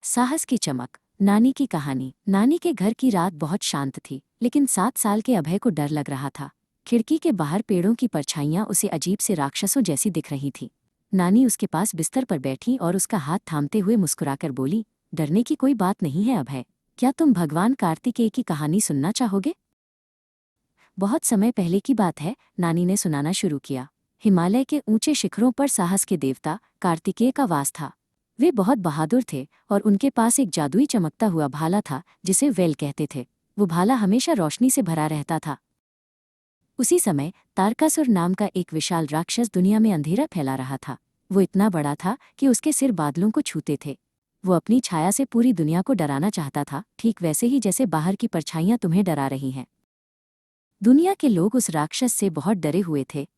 साहस की चमक। नानी की कहानी। नानी के घर की रात बहुत शांत थी, लेकिन 7 साल के अभय को डर लग रहा था। खिड़की के बाहर पेड़ों की परछाइयां उसे अजीब से राक्षसों जैसी दिख रही थीं। नानी उसके पास बिस्तर पर बैठी और उसका हाथ थामते हुए मुस्कुराकर बोली, डरने की कोई बात नहीं है अभय। क्या तुम भगवान कार्तिकेय की कहानी सुनना चाहोगे? बहुत समय पहले की बात है, नानी ने सुनाना शुरू किया। हिमालय के ऊंचे शिखरों पर साहस के देवता कार्तिकेय का वास था। वे बहुत बहादुर थे और उनके पास एक जादुई चमकता हुआ भाला था जिसे वेल कहते थे। वो भाला हमेशा रोशनी से भरा रहता था। उसी समय तारकासुर नाम का एक विशाल राक्षस दुनिया में अंधेरा फैला रहा था। वो इतना बड़ा था कि उसके सिर बादलों को छूते थे। वो अपनी छाया से पूरी दुनिया को डराना चाहता था, ठीक वैसे ही जैसे बाहर की परछाइयां तुम्हें डरा रही हैं। दुनिया के लोग उस राक्षस से बहुत डरे हुए थे।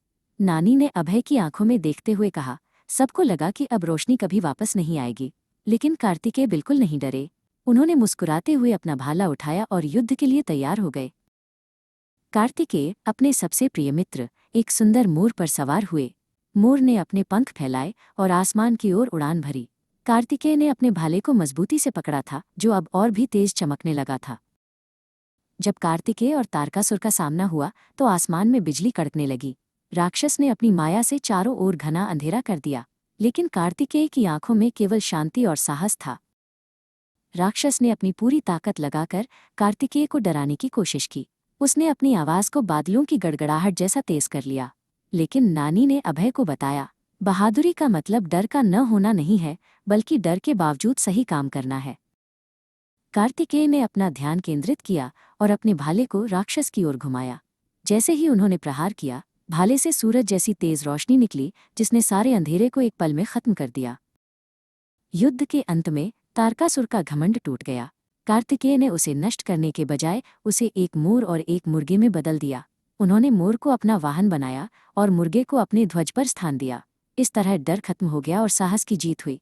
नानी ने अभय की आंखों में देखते हुए कहा, सबको लगा कि अब रोशनी कभी वापस नहीं आएगी, लेकिन कार्तिकेय बिल्कुल नहीं डरे। उन्होंने मुस्कुराते हुए अपना भाला उठाया और युद्ध के लिए तैयार हो गए। कार्तिकेय अपने सबसे प्रिय मित्र एक सुंदर मोर पर सवार हुए। मोर ने अपने पंख फैलाए और आसमान की ओर उड़ान भरी। कार्तिकेय ने अपने भाले को मजबूती से पकड़ा था, जो अब और भी तेज चमकने लगा था। जब कार्तिकेय और तारकासुर का सामना हुआ तो आसमान में बिजली कड़कने लगी। राक्षस ने अपनी माया से चारों ओर घना अंधेरा कर दिया, लेकिन कार्तिकेय की आंखों में केवल शांति और साहस था। राक्षस ने अपनी पूरी ताकत लगाकर कार्तिकेय को डराने की कोशिश की। उसने अपनी आवाज को बादलों की गड़गड़ाहट जैसा तेज कर लिया। लेकिन नानी ने अभय को बताया, बहादुरी का मतलब डर का न होना नहीं है, बल्कि डर के बावजूद सही काम करना है। कार्तिकेय ने अपना ध्यान केंद्रित किया और अपने भाले को राक्षस की ओर घुमाया। जैसे ही उन्होंने प्रहार किया, भाले से सूरज जैसी तेज रोशनी निकली, जिसने सारे अंधेरे को एक पल में खत्म कर दिया। युद्ध के अंत में तारकासुर का घमंड टूट गया। कार्तिकेय ने उसे नष्ट करने के बजाय उसे एक मोर और एक मुर्गे में बदल दिया। उन्होंने मोर को अपना वाहन बनाया और मुर्गे को अपने ध्वज पर स्थान दिया। इस तरह डर खत्म हो गया और साहस की जीत हुई।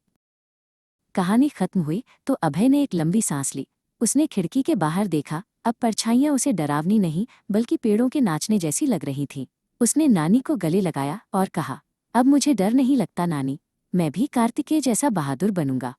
कहानी खत्म हुई तो अभय ने एक लंबी सांस ली। उसने खिड़की के बाहर देखा। अब परछाइयां उसे डरावनी नहीं, बल्कि पेड़ों के नाचने जैसी लग रही थीं। उसने नानी को गले लगाया और कहा, अब मुझे डर नहीं लगता नानी, मैं भी कार्तिकेय जैसा बहादुर बनूंगा।